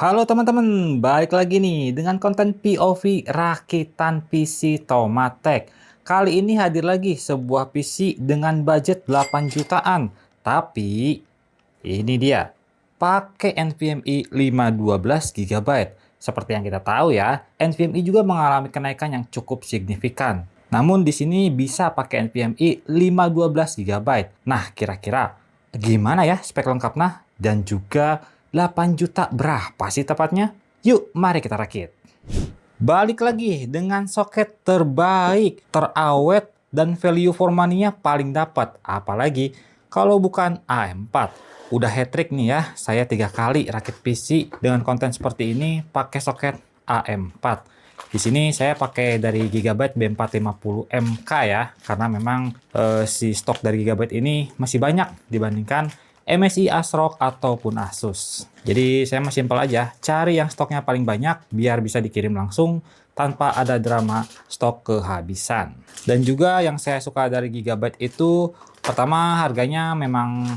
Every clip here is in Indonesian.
Halo teman-teman, balik lagi nih dengan konten POV rakitan PC Tomatek. Kali ini hadir lagi sebuah PC dengan budget 8 jutaan. Tapi ini dia, pakai NVMe 512 GB. Seperti yang kita tahu ya, NVMe juga mengalami kenaikan yang cukup signifikan. Namun di sini bisa pakai NVMe 512 GB. Nah, kira-kira gimana ya spek lengkapnya? Dan juga 8 juta berapa sih tepatnya? Yuk, mari kita rakit. Balik lagi dengan soket terbaik, terawet, dan value for money-nya paling dapat. Apalagi kalau bukan AM4. Udah hat-trick nih ya, saya 3 kali rakit PC dengan konten seperti ini pakai soket AM4. Di sini saya pakai dari Gigabyte B450MK ya, karena memang si stok dari Gigabyte ini masih banyak dibandingkan MSI, ASRock, ataupun Asus. Jadi saya mah simpel aja, cari yang stoknya paling banyak biar bisa dikirim langsung tanpa ada drama stok kehabisan. Dan juga yang saya suka dari Gigabyte itu, pertama harganya memang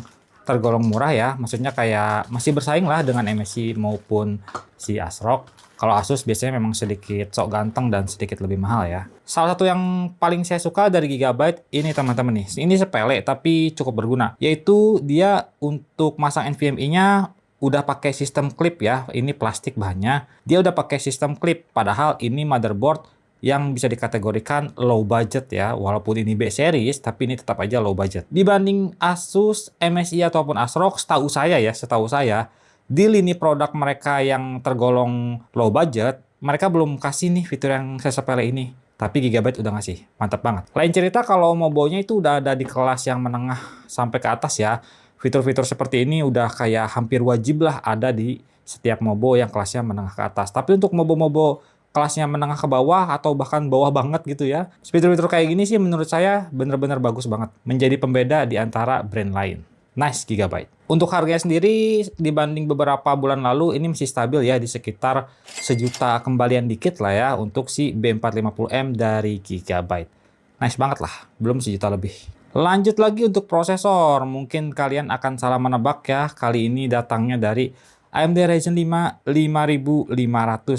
tergolong murah ya, maksudnya kayak masih bersaing lah dengan MSI maupun si ASRock. Kalau Asus biasanya memang sedikit sok ganteng dan sedikit lebih mahal ya. Salah satu yang paling saya suka dari Gigabyte ini teman-teman nih. Ini sepele tapi cukup berguna. Yaitu dia untuk masang NVMe-nya udah pakai sistem clip ya. Ini plastik bahannya. Dia udah pakai sistem clip. Padahal ini motherboard yang bisa dikategorikan low budget ya. Walaupun ini B series, tapi ini tetap aja low budget. Dibanding Asus, MSI ataupun ASRock, setahu saya, di lini produk mereka yang tergolong low budget, mereka belum kasih nih fitur yang sesepele ini. Tapi Gigabyte udah ngasih. Mantap banget. Lain cerita kalau Mobo-nya itu udah ada di kelas yang menengah sampai ke atas ya. Fitur-fitur seperti ini udah kayak hampir wajib lah ada di setiap Mobo yang kelasnya menengah ke atas. Tapi untuk Mobo-Mobo kelasnya menengah ke bawah atau bahkan bawah banget gitu ya, fitur-fitur kayak gini sih menurut saya bener-bener bagus banget. Menjadi pembeda di antara brand lain. Nice Gigabyte. Untuk harganya sendiri dibanding beberapa bulan lalu ini masih stabil ya di sekitar sejuta kembalian dikit lah ya untuk si B450M dari Gigabyte. Nice banget lah, belum sejuta lebih. Lanjut lagi untuk prosesor, mungkin kalian akan salah menebak ya, kali ini datangnya dari AMD Ryzen 5 5500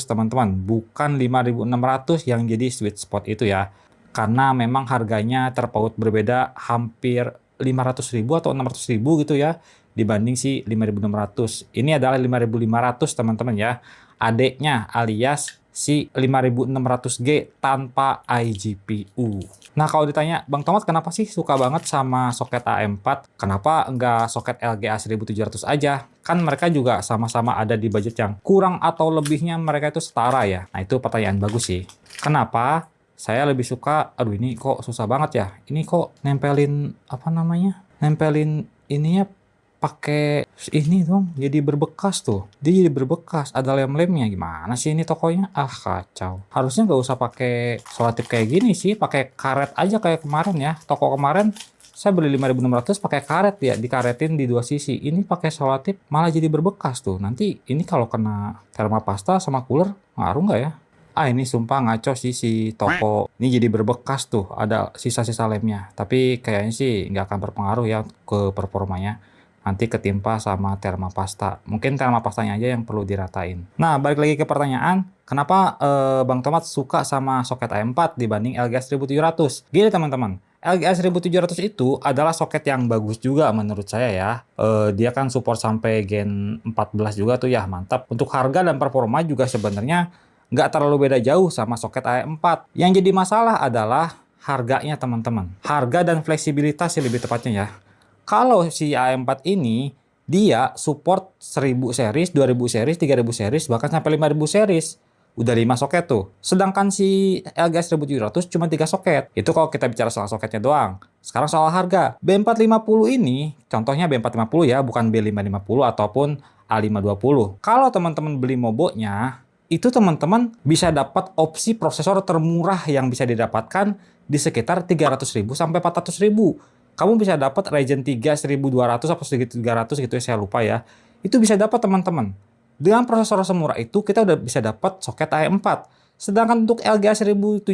teman-teman, bukan 5600 yang jadi sweet spot itu ya. Karena memang harganya terpaut berbeda hampir 500.000 atau 600.000 gitu ya dibanding si 5.600. Ini adalah 5.500 teman-teman ya. Adeknya alias si 5600G tanpa iGPU. Nah kalau ditanya, Bang Tomat kenapa sih suka banget sama soket AM4? Kenapa enggak soket LGA 1700 aja? Kan mereka juga sama-sama ada di budget yang kurang atau lebihnya mereka itu setara ya. Nah itu pertanyaan bagus sih. Kenapa? Saya lebih suka, aduh ini kok susah banget ya. Ini kok nempelin, apa namanya? Nempelin ininya pakai ini dong, jadi berbekas tuh. Dia jadi berbekas, ada lem-lemnya. Gimana sih ini tokonya? Ah, kacau. Harusnya nggak usah pakai selotip kayak gini sih, pakai karet aja kayak kemarin ya. Toko kemarin saya beli 5.600 pakai karet ya, dikaretin di dua sisi. Ini pakai selotip malah jadi berbekas tuh. Nanti ini kalau kena termopasta sama cooler, ngaruh nggak ya? Ah ini sumpah ngaco sih si toko. Ini jadi berbekas tuh, ada sisa-sisa lemnya. Tapi kayaknya sih nggak akan berpengaruh ya ke performanya. Nanti ketimpa sama termopasta. Mungkin termopastanya aja yang perlu diratain. Nah balik lagi ke pertanyaan, kenapa Bang Tomat suka sama soket AM4 dibanding LGA 1700? Gini teman-teman, LGA 1700 itu adalah soket yang bagus juga menurut saya ya. Dia kan support sampai Gen 14 juga tuh ya, mantap. Untuk harga dan performa juga sebenarnya nggak terlalu beda jauh sama soket AM4. Yang jadi masalah adalah harganya teman-teman. Harga dan fleksibilitas sih lebih tepatnya ya. Kalau si AM4 ini, dia support 1000 series, 2000 series, 3000 series, bahkan sampai 5000 series. Udah 5 soket tuh. Sedangkan si LGA 1700 cuma 3 soket. Itu kalau kita bicara soal soketnya doang. Sekarang soal harga. B450 ini, contohnya B450 ya, bukan B550 ataupun A520. Kalau teman-teman beli Mobo-nya, itu teman-teman bisa dapat opsi prosesor termurah yang bisa didapatkan di sekitar 300.000 sampai 400.000. Kamu bisa dapat Ryzen 3 1200 atau 1300 gitu ya, saya lupa ya. Itu bisa dapat teman-teman. Dengan prosesor semurah itu kita udah bisa dapat soket AM4. Sedangkan untuk LGA 1700,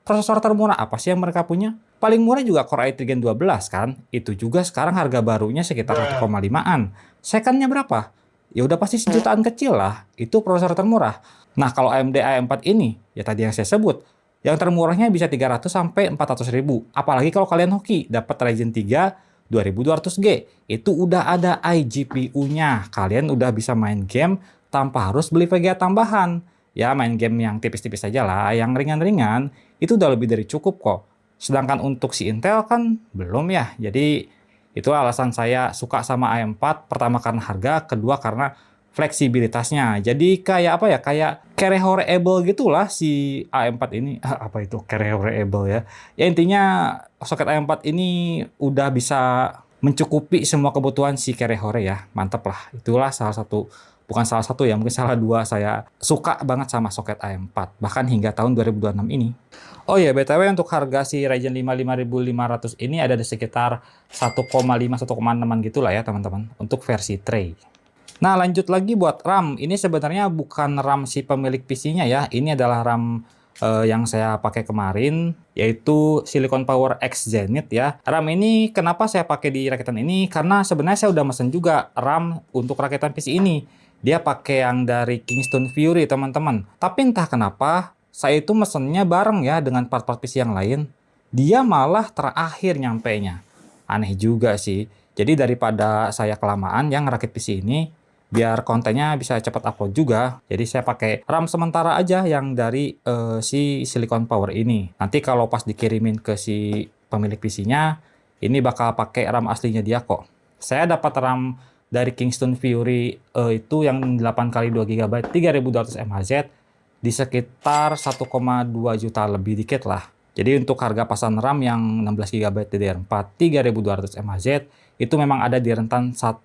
prosesor termurah apa sih yang mereka punya? Paling murah juga Core i3 Gen 12 kan? Itu juga sekarang harga barunya sekitar 1,5-an. Secondnya berapa? ya udah pasti sejutaan kecil lah. Itu prosesor termurah. Nah, kalau AMD A4 ini, ya tadi yang saya sebut, yang termurahnya bisa 300 sampai 400 ribu. Apalagi kalau kalian hoki, dapat Ryzen 3 2200G. Itu udah ada iGPU-nya. Kalian udah bisa main game tanpa harus beli VGA tambahan. Ya, main game yang tipis-tipis aja lah. Yang ringan-ringan, itu udah lebih dari cukup kok. Sedangkan untuk si Intel kan belum ya. Jadi, itu alasan saya suka sama A4. Pertama karena harga, kedua karena fleksibilitasnya. Jadi kayak apa ya? Kayak carry-over-able gitulah si A4 ini. Apa itu carry-over-able ya? Ya intinya soket A4 ini udah bisa mencukupi semua kebutuhan si carry-over ya. Mantep lah. Itulah salah satu, bukan salah satu ya, mungkin salah dua saya suka banget sama soket A4. Bahkan hingga tahun 2026 ini. Oh ya, BTW untuk harga si Ryzen 5 5500 ini ada di sekitar 1,5-1,6an gitu lah ya teman-teman. Untuk versi tray. Nah, lanjut lagi buat RAM. Ini sebenarnya bukan RAM si pemilik PC-nya ya. Ini adalah RAM yang saya pakai kemarin, yaitu Silicon Power X Zenith ya. RAM ini kenapa saya pakai di rakitan ini? Karena sebenarnya saya udah mesen juga RAM untuk rakitan PC ini. Dia pakai yang dari Kingston Fury, teman-teman. Tapi entah kenapa, saya itu mesennya bareng ya dengan part-part PC yang lain. Dia malah terakhir nyampenya. Aneh juga sih. Jadi daripada saya kelamaan yang ngerakit PC ini, biar kontennya bisa cepat upload juga. Jadi saya pakai RAM sementara aja yang dari si Silicon Power ini. Nanti kalau pas dikirimin ke si pemilik PC-nya, ini bakal pakai RAM aslinya dia kok. Saya dapat RAM dari Kingston Fury itu yang 8x2 GB 3200 mHz di sekitar 1,2 juta lebih dikit lah. Jadi untuk harga pasan RAM yang 16 GB DDR4 3200 mHz itu memang ada di rentan 11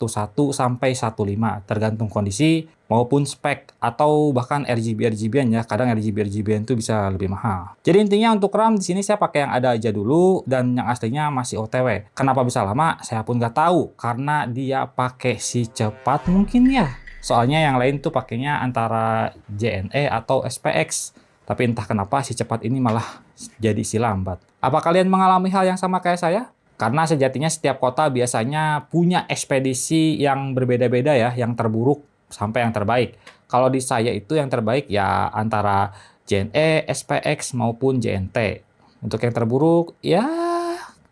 sampai 15 tergantung kondisi maupun spek atau bahkan RGB-RGB-an ya. Kadang RGB-RGB-an itu bisa lebih mahal. Jadi intinya untuk RAM di sini saya pakai yang ada aja dulu dan yang aslinya masih OTW. Kenapa bisa lama? Saya pun nggak tahu karena dia pakai si cepat mungkin ya. Soalnya yang lain tuh pakainya antara JNE atau SPX. Tapi entah kenapa si cepat ini malah jadi si lambat. Apa kalian mengalami hal yang sama kayak saya? Karena sejatinya setiap kota biasanya punya ekspedisi yang berbeda-beda ya, yang terburuk sampai yang terbaik. Kalau di saya itu yang terbaik ya antara JNE, SPX maupun JNT. Untuk yang terburuk ya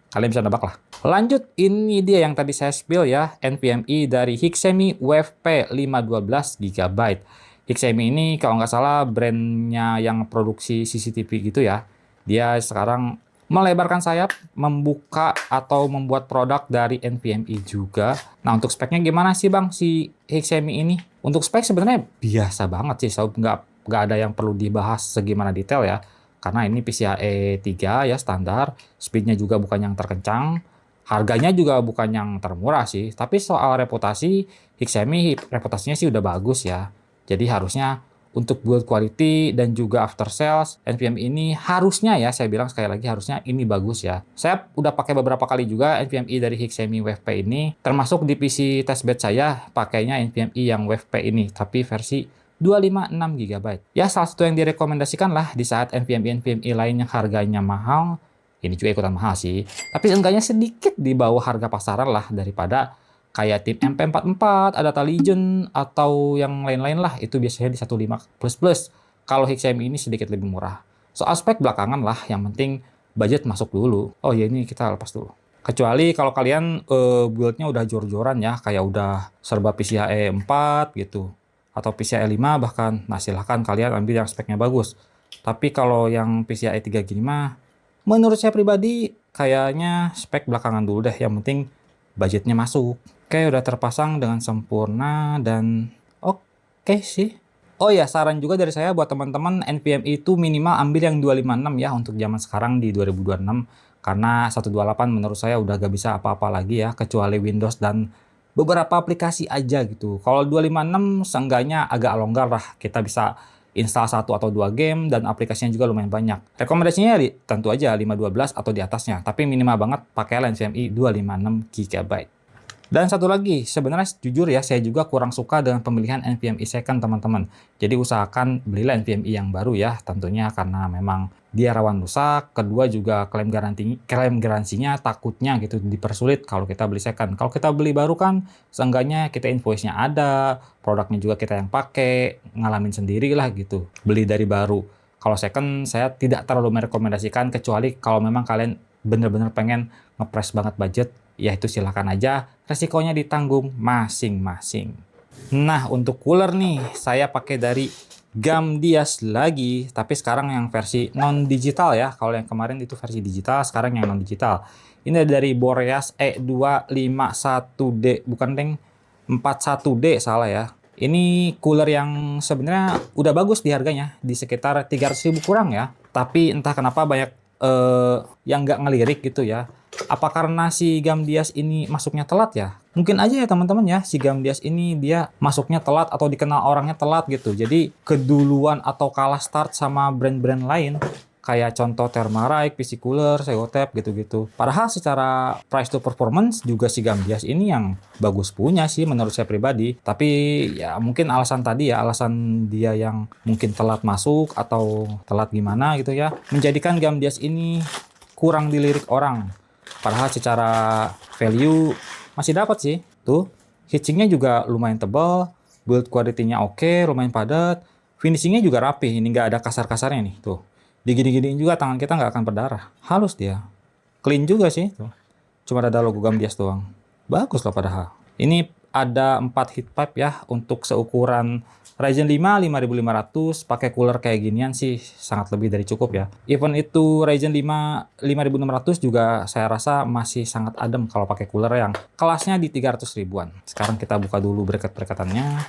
kalian bisa nebak lah. Lanjut, ini dia yang tadi saya spill ya, NVMe dari Hixemi Wave P512 GB. Hixemi ini kalau nggak salah brandnya yang produksi CCTV gitu ya. Dia sekarang melebarkan sayap, membuka atau membuat produk dari NVMe juga. Nah untuk speknya gimana sih bang si Hixemi ini? Untuk spek sebenarnya biasa banget sih, so, nggak ada yang perlu dibahas segimana detail ya. Karena ini PCIe 3 ya standar, speednya juga bukan yang terkencang. Harganya juga bukan yang termurah sih, tapi soal reputasi, Hixemi reputasinya sih udah bagus ya. Jadi harusnya untuk build quality dan juga after sales, NVMe ini harusnya ya, saya bilang sekali lagi harusnya ini bagus ya. Saya udah pakai beberapa kali juga NVMe dari Hixemi Wave P ini, termasuk di PC testbed saya pakainya NVMe yang Wave P ini, tapi versi 256 GB. Ya salah satu yang direkomendasikan lah di saat NVMe lain yang harganya mahal, ini juga ikutan mahal sih, tapi enggaknya sedikit di bawah harga pasaran lah daripada kayak tim MP44, Adata Legion, atau yang lain-lain lah, itu biasanya di 15++. Kalau Hixemi ini sedikit lebih murah. Soal spek belakangan lah, yang penting budget masuk dulu. Oh ya ini kita lepas dulu. Kecuali kalau kalian build-nya udah jor-joran ya, kayak udah serba PCIe 4 gitu, atau PCIe 5 bahkan, nah silahkan kalian ambil yang speknya bagus. Tapi kalau yang PCIe 3 gini mah, menurut saya pribadi, kayaknya spek belakangan dulu deh, yang penting budgetnya masuk. Oke, udah terpasang dengan sempurna dan oke sih. Oh ya, saran juga dari saya buat teman-teman NVMe itu minimal ambil yang 256 ya untuk zaman sekarang di 2026. Karena 128 menurut saya udah gak bisa apa-apa lagi ya, kecuali Windows dan beberapa aplikasi aja gitu. Kalau 256 seenggaknya agak longgar lah, kita bisa install 1 atau 2 game dan aplikasinya juga lumayan banyak. Rekomendasinya tentu aja 512 atau di atasnya, tapi minimal banget pakailah NVMe 256 GB. Dan satu lagi, sebenarnya jujur ya, saya juga kurang suka dengan pemilihan NVMe second teman-teman. Jadi usahakan belilah NVMe yang baru ya, tentunya karena memang dia rawan rusak, kedua juga klaim garansinya takutnya gitu dipersulit kalau kita beli second. Kalau kita beli baru kan seenggaknya kita invoice-nya ada, produknya juga kita yang pakai, ngalamin sendiri lah gitu, beli dari baru. Kalau second saya tidak terlalu merekomendasikan, kecuali kalau memang kalian bener-bener pengen ngepres banget budget, ya itu silakan aja, resikonya ditanggung masing-masing. Nah, untuk cooler nih, saya pakai dari Gamdias lagi, tapi sekarang yang versi non-digital ya. Kalau yang kemarin itu versi digital, sekarang yang non-digital. Ini dari Boreas E251D, bukan deng, 41D salah ya. Ini cooler yang sebenarnya udah bagus di harganya, di sekitar 300.000 kurang ya. Tapi entah kenapa banyak yang nggak ngelirik gitu ya. Apa karena si Gamdias ini masuknya telat ya? Mungkin aja ya teman-teman ya, si Gamdias ini dia masuknya telat atau dikenal orangnya telat gitu. Jadi keduluan atau kalah start sama brand-brand lain. Kayak contoh Thermarike, PC Cooler, Seotep gitu-gitu. Padahal secara price to performance juga si Gamdias ini yang bagus punya sih menurut saya pribadi. Tapi ya mungkin alasan tadi ya, alasan dia yang mungkin telat masuk atau telat gimana gitu ya, menjadikan Gamdias ini kurang dilirik orang. Padahal secara value masih dapat sih. Tuh, heatsinknya juga lumayan tebal, build quality-nya oke, lumayan padat, finishingnya juga rapi, ini nggak ada kasar-kasarnya nih. Tuh, digini-giniin juga tangan kita nggak akan berdarah. Halus dia. Clean juga sih. Tuh. Cuma ada logo Gamdias doang. Bagus loh padahal. Ini ada 4 heat pipe ya untuk seukuran Ryzen 5 5500 pakai cooler kayak ginian sih sangat lebih dari cukup ya. Even itu Ryzen 5 5600 juga saya rasa masih sangat adem kalau pakai cooler yang kelasnya di 300 ribuan. Sekarang kita buka dulu bracket-bracketannya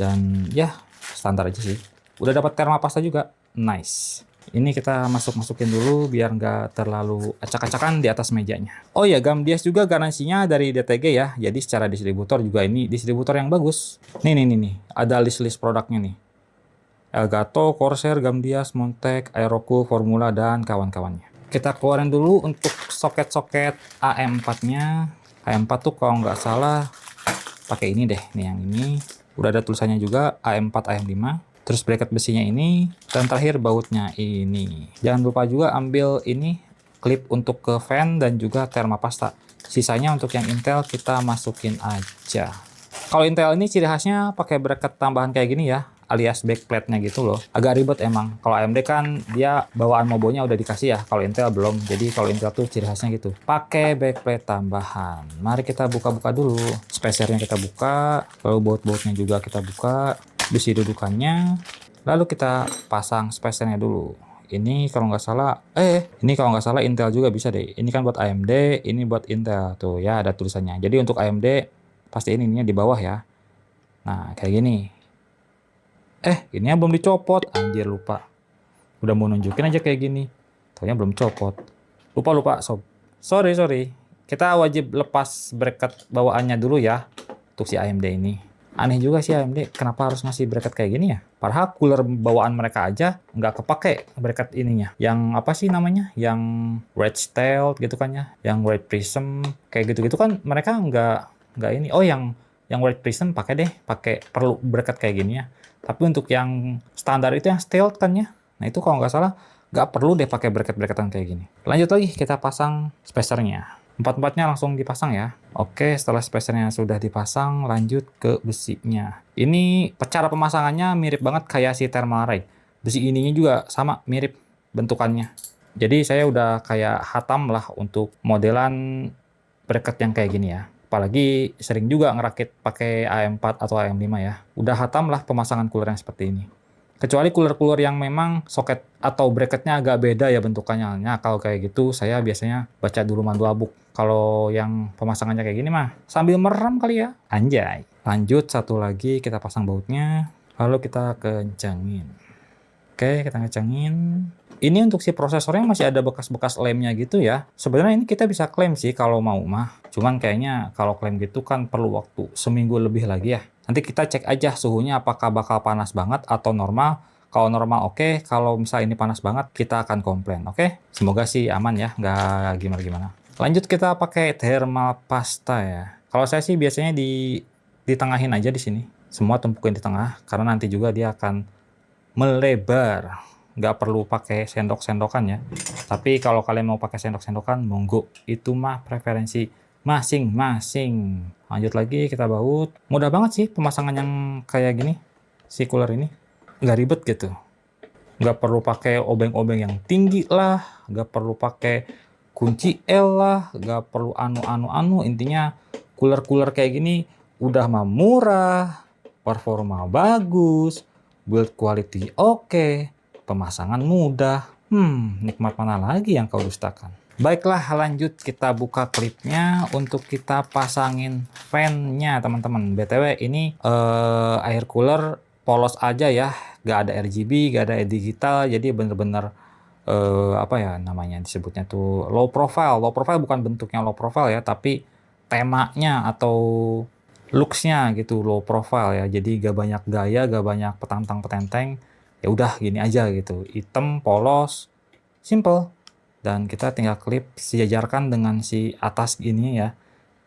dan ya standar aja sih. Udah dapat thermopasta juga. Nice. Ini kita masukin dulu biar nggak terlalu acak-acakan di atas mejanya. Oh ya, Gamdias juga garansinya dari DTG ya. Jadi secara distributor juga ini distributor yang bagus. Nih. Ada list-list produknya nih. Elgato, Corsair, Gamdias, Montec, Aerocool, Formula, dan kawan-kawannya. Kita keluarin dulu untuk soket-soket AM4-nya. AM4 tuh kalau nggak salah pakai ini deh. Nih yang ini. Udah ada tulisannya juga AM4, AM5. Terus bracket besinya ini, dan terakhir bautnya ini. Jangan lupa juga ambil ini klip untuk ke fan dan juga thermopasta. Sisanya untuk yang Intel kita masukin aja. Kalau Intel ini ciri khasnya pakai bracket tambahan kayak gini ya, alias backplate-nya gitu loh. Agak ribet emang. Kalau AMD kan dia bawaan mobonya udah dikasih ya, kalau Intel belum. Jadi kalau Intel tuh ciri khasnya gitu. Pakai backplate tambahan. Mari kita buka-buka dulu. Spacernya kita buka, lalu baut-bautnya juga kita buka. Besi dudukannya, lalu kita pasang spacernya dulu. Ini kalau nggak salah, ini kalau nggak salah Intel juga bisa deh. Ini kan buat AMD, ini buat Intel tuh ya ada tulisannya. Jadi untuk AMD pasti ininya di bawah ya. Nah kayak gini. Ini belum dicopot, anjir lupa. Udah mau nunjukin aja kayak gini, taunya belum copot. Lupa sob. Sorry. Kita wajib lepas bracket bawaannya dulu ya untuk si AMD ini. Aneh juga sih AMD, kenapa harus ngasih bracket kayak gini ya? Padahal cooler bawaan mereka aja nggak kepake bracket ininya. Yang apa sih namanya? Yang red steel gitu kan ya? Yang red prism, kayak gitu-gitu kan mereka nggak ini. Oh yang red prism pakai deh, perlu bracket kayak gini ya. Tapi untuk yang standar itu yang steel kan ya? Nah itu kalau nggak salah nggak perlu deh pakai bracket-bracketan kayak gini. Lanjut lagi, kita pasang spacernya. Empat-empatnya langsung dipasang ya. Oke, setelah spacernya sudah dipasang, lanjut ke besinya. Ini cara pemasangannya mirip banget kayak si Thermarike. Besi ininya juga sama, mirip bentukannya. Jadi saya udah kayak hatam lah untuk modelan bracket yang kayak gini ya. Apalagi sering juga ngerakit pakai AM4 atau AM5 ya. Udah hatam lah pemasangan cooler yang seperti ini. Kecuali cooler-cooler yang memang soket atau bracketnya agak beda ya bentukannya. Nah, kalau kayak gitu saya biasanya baca dulu manual book. Kalau yang pemasangannya kayak gini mah sambil merem kali ya. Anjay. Lanjut satu lagi kita pasang bautnya. Lalu kita kencangin. Oke, kita kencangin. Ini untuk si prosesornya masih ada bekas-bekas lemnya gitu ya. Sebenarnya ini kita bisa klaim sih kalau mau mah. Cuman kayaknya kalau klaim gitu kan perlu waktu seminggu lebih lagi ya. Nanti kita cek aja suhunya apakah bakal panas banget atau normal. Kalau normal oke, kalau misalnya ini panas banget kita akan komplain, oke? Semoga sih aman ya, nggak gimana-gimana. Lanjut kita pakai thermal pasta ya. Kalau saya sih biasanya ditengahin aja di sini. Semua tumpukin di tengah karena nanti juga dia akan melebar. nggak perlu pakai sendok-sendokan ya. Tapi kalau kalian mau pakai sendok-sendokan, monggo. Itu mah preferensi masing-masing. Lanjut lagi kita baut. Mudah banget sih pemasangan yang kayak gini, si cooler ini. Nggak ribet gitu. Nggak perlu pakai obeng-obeng yang tinggi lah, nggak perlu pakai kunci L lah, nggak perlu anu. Intinya cooler-cooler kayak gini udah mah murah, performa bagus, build quality oke, pemasangan mudah. Nikmat mana lagi yang kau dustakan? Baiklah, lanjut kita buka klipnya untuk kita pasangin fan-nya teman-teman. BTW ini air cooler polos aja ya, gak ada RGB, gak ada digital, jadi bener-bener apa ya namanya disebutnya tuh low profile. Low profile bukan bentuknya low profile ya, tapi temanya atau looks-nya gitu low profile ya. Jadi gak banyak gaya, gak banyak petantang-petenteng. Ya udah gini aja gitu, hitam, polos, simple. Dan kita tinggal klip sejajarkan dengan si atas gini ya,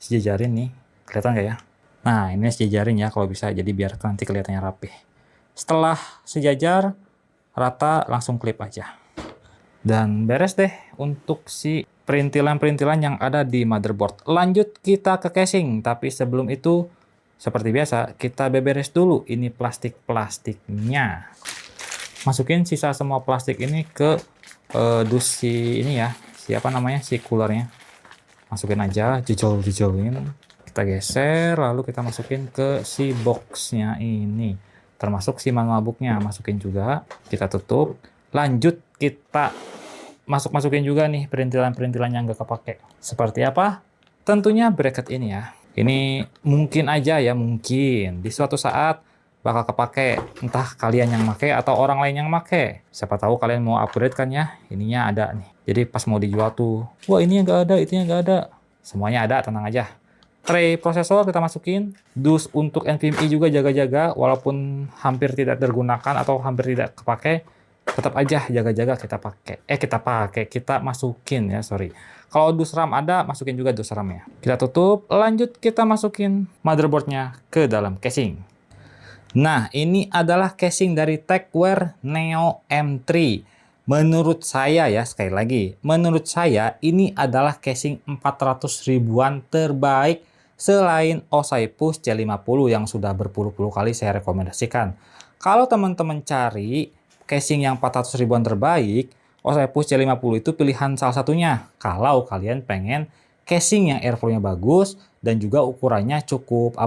sejajarin nih, kelihatan nggak ya? Nah ini sejajarin ya kalau bisa, jadi biar nanti kelihatannya rapi. Setelah sejajar rata langsung klip aja. Dan beres deh untuk si perintilan-perintilan yang ada di motherboard. Lanjut kita ke casing, tapi sebelum itu seperti biasa kita beberes dulu ini plastik-plastiknya. Masukin sisa semua plastik ini ke dus si ini ya, siapa namanya si coolernya. Masukin aja, jejol-jejolin. Kita geser, lalu kita masukin ke si boxnya ini. Termasuk si manual booknya, masukin juga. Kita tutup. Lanjut kita masukin juga nih perintilan-perintilan yang nggak kepake. Seperti apa? Tentunya bracket ini ya. Ini mungkin aja ya, mungkin di suatu saat bakal kepake, entah kalian yang make atau orang lain yang make. Siapa tahu kalian mau upgrade kan ya, ininya ada nih. Jadi pas mau dijual tuh, wah ini yang nggak ada, itu yang nggak ada. Semuanya ada, tenang aja. Tray prosesor kita masukin, dus untuk NVMe juga jaga-jaga, walaupun hampir tidak tergunakan atau hampir tidak kepake, tetap aja jaga-jaga kita masukin ya, sorry. Kalau dus RAM ada, masukin juga dus RAM-nya. Kita tutup, lanjut kita masukin motherboardnya ke dalam casing. Nah, ini adalah casing dari Tecware Neo M3. Menurut saya ya, sekali lagi, menurut saya ini adalah casing 400 ribuan terbaik selain Olympus C50 yang sudah berpuluh-puluh kali saya rekomendasikan. Kalau teman-teman cari casing yang 400 ribuan terbaik, Olympus C50 itu pilihan salah satunya. Kalau kalian pengen casing yang airflow-nya bagus dan juga ukurannya cukup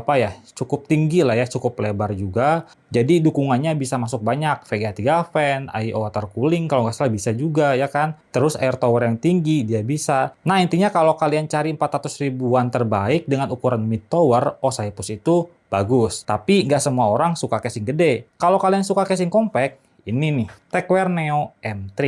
cukup tinggi lah ya, cukup lebar juga. Jadi dukungannya bisa masuk banyak, VGA 3 fan, I/O water cooling kalau nggak salah bisa juga ya kan. Terus air tower yang tinggi dia bisa. Nah intinya kalau kalian cari 400 ribuan terbaik dengan ukuran mid tower, Olympus itu bagus. Tapi nggak semua orang suka casing gede. Kalau kalian suka casing compact, ini nih Tecware Neo M3.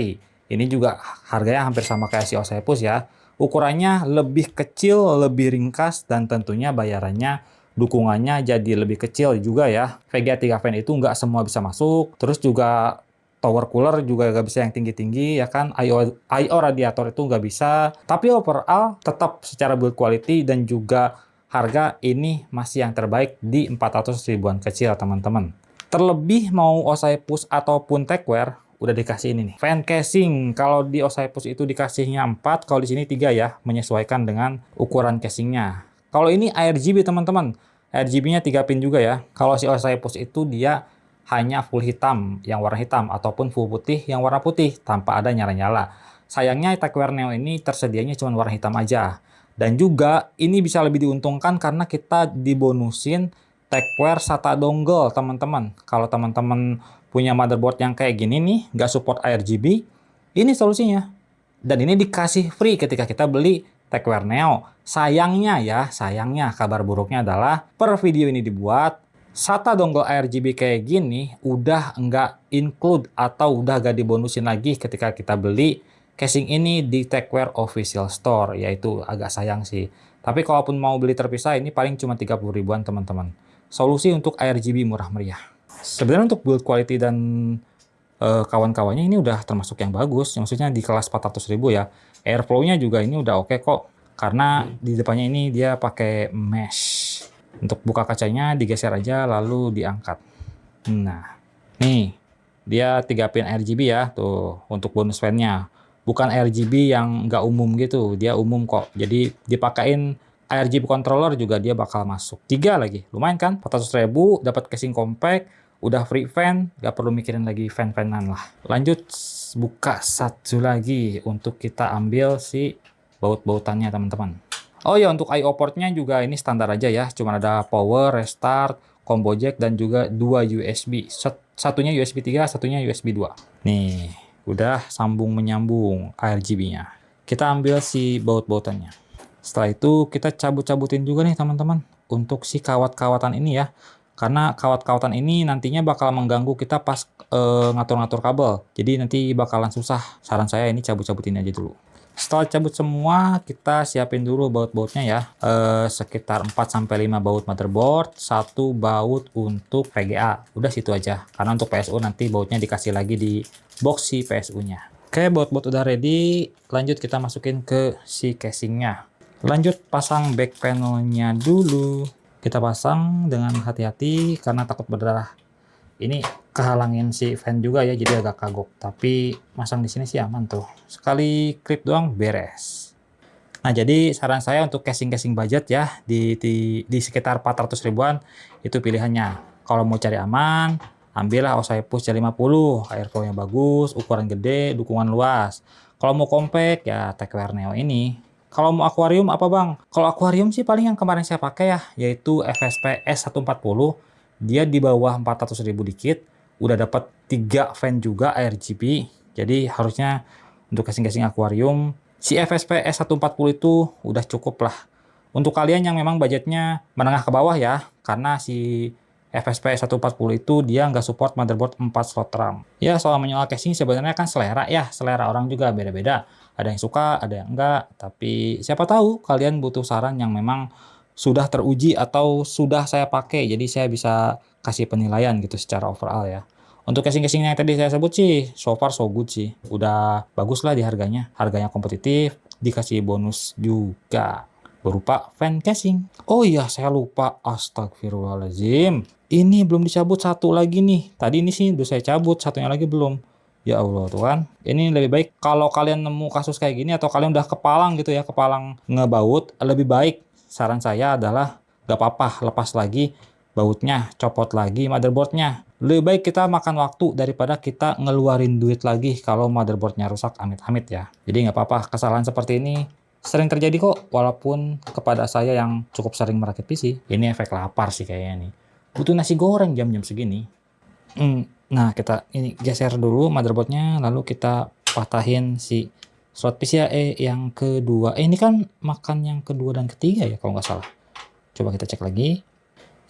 Ini juga harganya hampir sama kayak si Olympus ya. Ukurannya lebih kecil, lebih ringkas, dan tentunya bayarannya, dukungannya jadi lebih kecil juga ya. VGA 3 fan itu nggak semua bisa masuk. Terus juga tower cooler juga nggak bisa yang tinggi-tinggi ya kan. I/O radiator itu nggak bisa. Tapi overall tetap secara build quality dan juga harga ini masih yang terbaik di 400 ribuan kecil teman-teman. Terlebih mau Olympus ataupun Tecware, udah dikasih ini nih, fan casing. Kalau di Olympus itu dikasihnya 4, kalau di sini 3 ya, menyesuaikan dengan ukuran casingnya. Kalau ini RGB teman-teman, RGB-nya 3 pin juga ya. Kalau si Olympus itu dia hanya full hitam, yang warna hitam, ataupun full putih, yang warna putih, tanpa ada nyala-nyala. Sayangnya Tecware Neo ini tersedianya cuma warna hitam aja. Dan juga ini bisa lebih diuntungkan karena kita dibonusin Tecware SATA dongle teman-teman. Kalau teman-teman punya motherboard yang kayak gini nih, nggak support RGB, ini solusinya. Dan ini dikasih free ketika kita beli Tecware Neo. Sayangnya kabar buruknya adalah per video ini dibuat, SATA dongle RGB kayak gini udah nggak include atau udah nggak dibonusin lagi ketika kita beli casing ini di Tecware Official Store. Yaitu agak sayang sih. Tapi kalaupun mau beli terpisah, ini paling cuma 30 ribuan teman-teman. Solusi untuk RGB murah meriah. Sebenarnya untuk build quality dan kawan-kawannya ini udah termasuk yang bagus. Maksudnya di kelas 400 ribu ya. Airflow-nya juga ini udah oke kok. Karena di depannya ini dia pakai mesh. Untuk buka kacanya digeser aja lalu diangkat. Nah, nih. Dia 3 pin RGB ya, tuh untuk bonus fan-nya. Bukan RGB yang nggak umum gitu, dia umum kok. Jadi dipakein RGB controller juga dia bakal masuk. 3 lagi, lumayan kan? 400.000, dapat casing compact, udah free fan, nggak perlu mikirin lagi fan-fanan lah. Lanjut, buka satu lagi untuk kita ambil si baut-bautannya teman-teman. Oh ya, untuk I/O portnya juga ini standar aja ya. Cuma ada power, restart, combo jack, dan juga 2 USB. Satunya USB 3, satunya USB 2. Nih, udah sambung menyambung RGB-nya. Kita ambil si baut-bautannya. Setelah itu kita cabut-cabutin juga nih teman-teman. Untuk si kawat-kawatan ini ya. Karena kawat-kawatan ini nantinya bakal mengganggu kita pas ngatur-ngatur kabel. Jadi nanti bakalan susah. Saran saya ini cabut-cabutin aja dulu. Setelah cabut semua, kita siapin dulu baut-bautnya ya. Sekitar 4-5 baut motherboard, 1 baut untuk VGA. Udah situ aja. Karena untuk PSU nanti bautnya dikasih lagi di box si PSU-nya. Oke, baut-baut udah ready. Lanjut kita masukin ke si casingnya. Lanjut pasang back panelnya dulu. Kita pasang dengan hati-hati karena takut berdarah. Ini kehalangin si fan juga ya, jadi agak kagok. Tapi masang di sini sih aman tuh. Sekali klip doang beres. Nah, jadi saran saya untuk casing-casing budget ya di sekitar 400 ribuan itu pilihannya. Kalau mau cari aman, ambillah OSI Push C50, airflow yang bagus, ukuran gede, dukungan luas. Kalau mau compact ya Tecware Neo ini. Kalau mau akuarium apa bang? Kalau akuarium sih paling yang kemarin saya pakai ya, yaitu FSP S140. Dia di bawah 400.000 dikit, udah dapat 3 fan juga RGB. Jadi harusnya untuk casing-casing akuarium si FSP S140 itu udah cukup lah. Untuk kalian yang memang budgetnya menengah ke bawah ya, karena si FSP S140 itu dia nggak support motherboard 4 slot RAM. Ya, soal menyoal casing sebenarnya kan selera ya, selera orang juga beda-beda. Ada yang suka, ada yang enggak, tapi siapa tahu kalian butuh saran yang memang sudah teruji atau sudah saya pakai, jadi saya bisa kasih penilaian gitu secara overall ya. Untuk casing-casing yang tadi saya sebut sih, so far so good sih. Udah bagus lah di harganya. Harganya kompetitif, dikasih bonus juga berupa fan casing. Oh iya, saya lupa. Astagfirullahaladzim. Ini belum dicabut satu lagi nih. Tadi ini sih udah saya cabut, satunya lagi belum. Ya Allah tuh kan. Ini lebih baik kalau kalian nemu kasus kayak gini atau kalian udah kepalang gitu ya, kepalang ngebaut, lebih baik saran saya adalah gak apa-apa, lepas lagi bautnya, copot lagi motherboardnya. Lebih baik kita makan waktu daripada kita ngeluarin duit lagi kalau motherboardnya rusak, amit-amit ya. Jadi nggak apa-apa, kesalahan seperti ini sering terjadi kok, walaupun kepada saya yang cukup sering merakit PC. Ini efek lapar sih kayaknya nih. Butuh nasi goreng jam-jam segini. Nah, kita ini geser dulu motherboardnya, lalu kita patahin si slot PCIe yang kedua. Ini kan makan yang kedua dan ketiga ya kalau nggak salah. Coba kita cek lagi.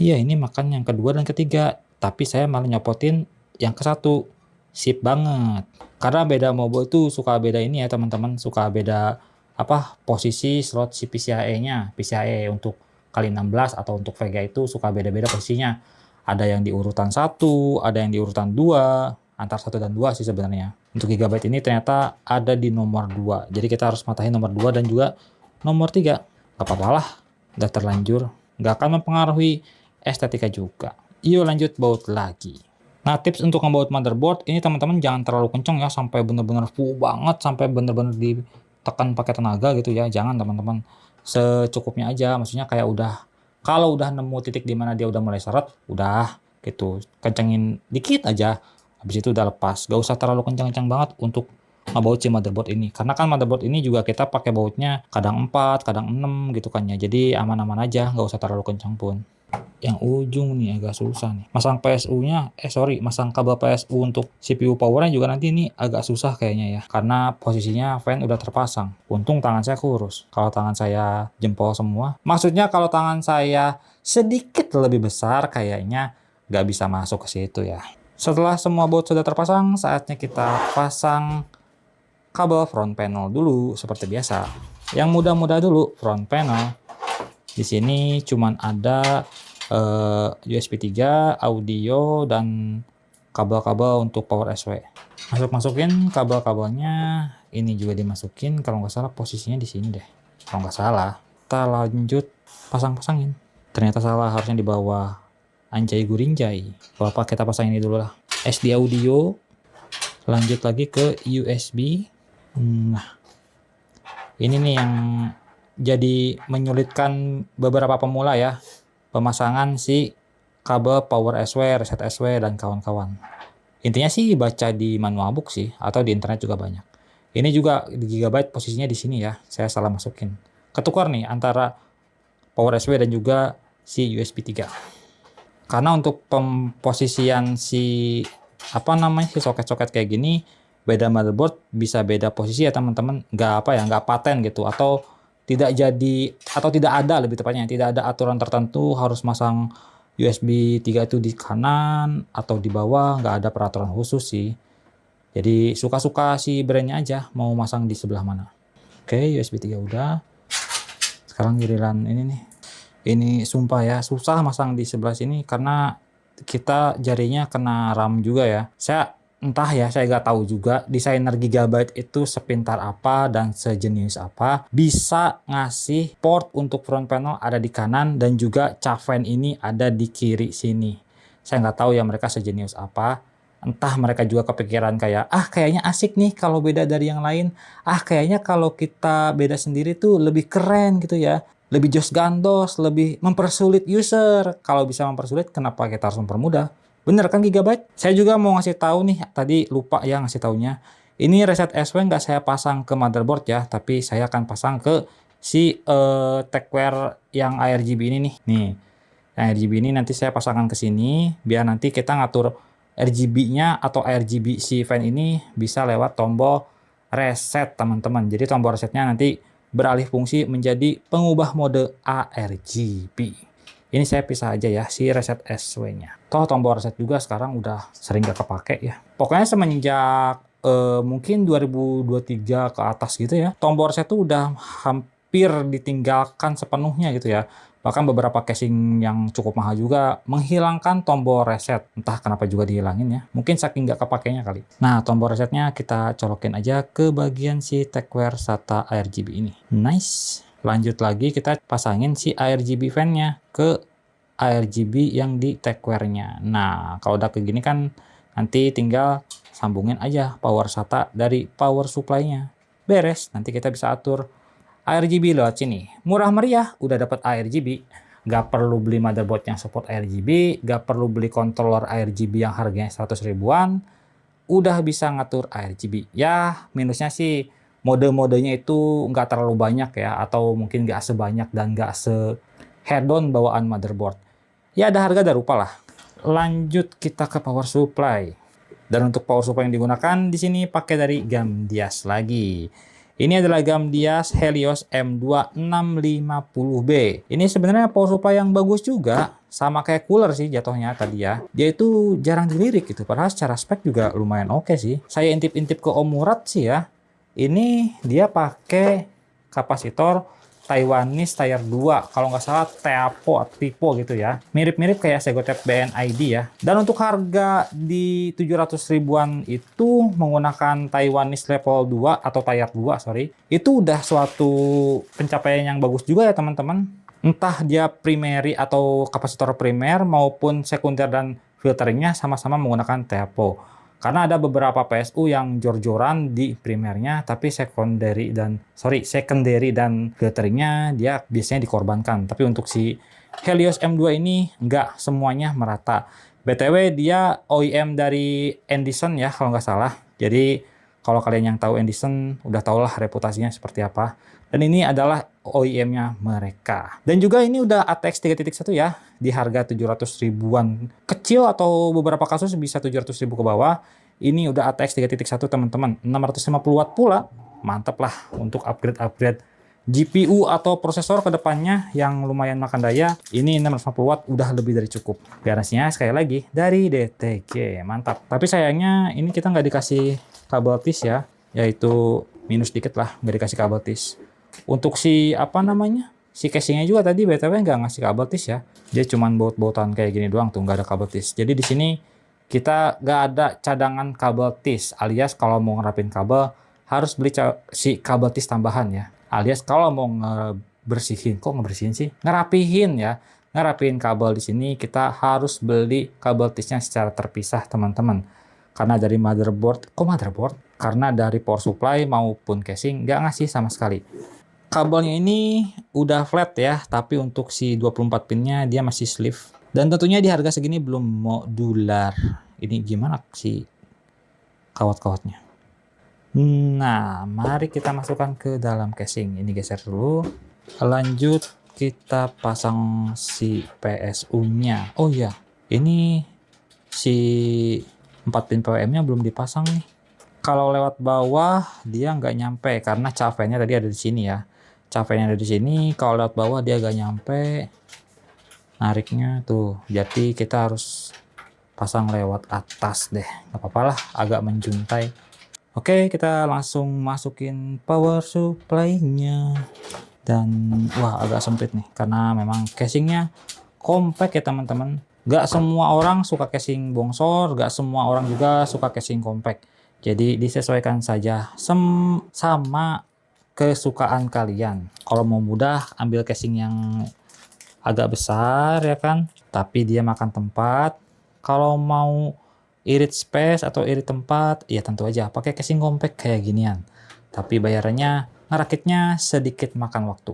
Iya, ini makan yang kedua dan ketiga. Tapi saya malah nyopotin yang ke satu. Sip banget. Karena beda mobile itu suka beda ini ya teman-teman. Suka beda posisi slot si PCIe-nya. PCIe untuk kali 16 atau untuk VGA itu suka beda-beda posisinya. Ada yang di urutan 1, ada yang di urutan 2. Antar 1 dan 2 sih sebenarnya. Untuk Gigabyte ini ternyata ada di nomor 2. Jadi kita harus matahin nomor 2 dan juga nomor 3. Gak apa-apa lah, udah terlanjur. Gak akan mempengaruhi estetika juga. Yuk lanjut baut lagi. Nah, tips untuk ngebaut motherboard, ini teman-teman jangan terlalu kenceng ya, sampai bener-bener full banget, sampai bener-bener ditekan pakai tenaga gitu ya. Jangan teman-teman, secukupnya aja. Maksudnya kayak kalau udah nemu titik di mana dia udah mulai seret, udah gitu, kencengin dikit aja. Habis itu udah lepas. Gak usah terlalu kencang-kencang banget untuk ngebaut si motherboard ini. Karena kan motherboard ini juga kita pakai bautnya kadang 4, kadang 6 gitu kan ya. Jadi aman-aman aja, gak usah terlalu kencang pun. Yang ujung nih agak susah nih. Masang kabel PSU untuk CPU powernya juga nanti ini agak susah kayaknya ya. Karena posisinya fan udah terpasang. Untung tangan saya kurus. Kalau tangan saya jempol semua. Maksudnya kalau tangan saya sedikit lebih besar kayaknya gak bisa masuk ke situ ya. Setelah semua baut sudah terpasang, saatnya kita pasang kabel front panel dulu seperti biasa. Yang mudah-mudah dulu front panel. Di sini cuman ada USB 3, audio, dan kabel-kabel untuk power SW. Masukin kabel-kabelnya, ini juga dimasukin. Kalau nggak salah posisinya di sini deh. Kalau nggak salah, kita lanjut pasang-pasangin. Ternyata salah, harusnya di bawah. Anjay gurinjay. Bapak kita pasang ini dulu lah. SD audio, Lanjut lagi ke USB. Nah, ini nih yang jadi menyulitkan beberapa pemula ya, pemasangan si kabel power SW, reset SW, dan kawan-kawan. Intinya sih baca di manual book sih, atau di internet juga banyak. Ini juga di Gigabyte posisinya di sini ya, saya salah masukin. Ketukar nih antara power SW dan juga si USB 3. Karena untuk pemposisian si si soket-soket kayak gini, beda motherboard bisa beda posisi ya teman-teman, nggak paten gitu, atau tidak jadi, atau tidak ada, lebih tepatnya tidak ada aturan tertentu harus masang USB 3 itu di kanan atau di bawah, nggak ada peraturan khusus sih. Jadi suka-suka si brandnya aja mau masang di sebelah mana. Oke, USB 3 udah. Sekarang giliran ini nih. Ini sumpah ya, susah masang di sebelah sini karena kita jarinya kena RAM juga ya. Saya nggak tahu juga desainer Gigabyte itu sepintar apa dan sejenius apa bisa ngasih port untuk front panel ada di kanan dan juga cafen ini ada di kiri sini. Saya nggak tahu ya mereka sejenius apa. Entah mereka juga kepikiran kayak, kayaknya asik nih kalau beda dari yang lain. Kayaknya kalau kita beda sendiri tuh lebih keren gitu ya. Lebih jos gandos, lebih mempersulit user. Kalau bisa mempersulit, kenapa kita harus mempermudah? Bener kan Gigabyte? Saya juga mau ngasih tahu nih, tadi lupa ya ngasih taunya. Ini reset SW nggak saya pasang ke motherboard ya, tapi saya akan pasang ke si Tecware yang ARGB ini nih. Nih, yang RGB ini nanti saya pasangkan ke sini, biar nanti kita ngatur RGB-nya atau RGB si fan ini bisa lewat tombol reset teman-teman. Jadi tombol resetnya nanti beralih fungsi menjadi pengubah mode ARGB. Ini saya pisah aja ya si reset SW-nya. Toh tombol reset juga sekarang udah sering gak kepake ya. Pokoknya semenjak mungkin 2023 ke atas gitu ya, tombol reset tuh udah hampir ditinggalkan sepenuhnya gitu ya. Bahkan beberapa casing yang cukup mahal juga menghilangkan tombol reset. Entah kenapa juga dihilangin ya. Mungkin saking nggak kepakainya kali. Nah, tombol resetnya kita colokin aja ke bagian si Tecware SATA ARGB ini. Nice. Lanjut lagi kita pasangin si ARGB fan-nya ke ARGB yang di Tecware-nya. Nah, kalau udah kayak gini kan nanti tinggal sambungin aja power SATA dari power supply-nya. Beres. Nanti kita bisa atur ARGB lewat sini. Murah meriah, udah dapat ARGB. Gak perlu beli motherboard yang support ARGB, gak perlu beli controller ARGB yang harganya 100 ribuan, udah bisa ngatur ARGB. Ya, minusnya sih mode-modenya itu nggak terlalu banyak ya, atau mungkin nggak sebanyak dan nggak se-head-on bawaan motherboard. Ya, ada harga ada rupa lah. Lanjut kita ke power supply. Dan untuk power supply yang digunakan di sini pakai dari Gamdias lagi. Ini adalah Gamdias Helios M2650B. Ini sebenarnya power supply yang bagus juga. Sama kayak cooler sih jatuhnya tadi ya. Dia itu jarang dilirik gitu. Padahal secara spek juga lumayan oke sih. Saya intip-intip ke Om Murad sih ya. Ini dia pakai kapasitor Taiwanese Tier 2. Kalau nggak salah Teapo atau Tipo gitu ya. Mirip-mirip kayak Segotep BNID ya. Dan untuk harga di 700 ribuan itu menggunakan Taiwanese level 2 atau Tier 2 sorry. Itu udah suatu pencapaian yang bagus juga ya teman-teman. Entah dia primary atau kapasitor primer maupun sekunder dan filteringnya sama-sama menggunakan Teapo. Karena ada beberapa PSU yang jor-joran di primernya, tapi secondary dan filteringnya dia biasanya dikorbankan. Tapi untuk si Helios M2 ini nggak semuanya merata. BTW dia OEM dari Edison ya kalau nggak salah. Jadi kalau kalian yang tahu Edison udah tau lah reputasinya seperti apa. Dan ini adalah OEM-nya mereka. Dan juga ini udah ATX 3.1 ya, di harga 700 ribuan kecil atau beberapa kasus bisa 700 ribu ke bawah. Ini udah ATX 3.1 teman-teman, 650 watt pula. Mantap lah untuk upgrade GPU atau prosesor ke depannya yang lumayan makan daya. Ini 650 watt udah lebih dari cukup. Garansinya sekali lagi dari DTG, mantap. Tapi sayangnya ini kita nggak dikasih kabel tis ya, yaitu minus dikit lah, nggak dikasih kabel tis. Untuk si si casingnya juga tadi BTW nggak ngasih kabel tis ya. Dia cuman baut-bautan kayak gini doang tuh, nggak ada kabel tis. Jadi di sini kita nggak ada cadangan kabel tis, alias kalau mau ngerapin kabel harus beli si kabel tis tambahan ya. Alias kalau mau ngerapihin kabel di sini kita harus beli kabel tisnya secara terpisah teman-teman. Karena dari karena dari power supply maupun casing nggak ngasih sama sekali. Kabelnya ini udah flat ya, tapi untuk si 24 pinnya dia masih sleeve. Dan tentunya di harga segini belum modular. Ini gimana sih kawat-kawatnya? Nah, mari kita masukkan ke dalam casing. Ini geser dulu. Lanjut kita pasang si PSU-nya. Oh ya, ini si 4 pin PWM-nya belum dipasang nih. Kalau lewat bawah dia nggak nyampe karena cavenya tadi ada di sini ya. Cavenya ada di sini, kalau lewat bawah dia nggak nyampe. Nariknya tuh, jadi kita harus pasang lewat atas deh. Nggak apa-apa lah, agak menjuntai. Oke, kita langsung masukin power supply-nya. Dan wah, agak sempit nih karena memang casingnya compact ya teman-teman. Nggak semua orang suka casing bongsor, nggak semua orang juga suka casing compact. Jadi disesuaikan saja sama kesukaan kalian. Kalau mau mudah, ambil casing yang agak besar ya kan, tapi dia makan tempat. Kalau mau irit space atau irit tempat, ya tentu aja pakai casing compact kayak ginian. Tapi bayarannya, ngerakitnya sedikit makan waktu.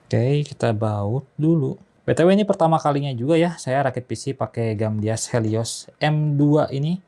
Oke, kita baut dulu. BTW ini pertama kalinya juga ya saya rakit PC pakai Gamdias Helios M2 ini.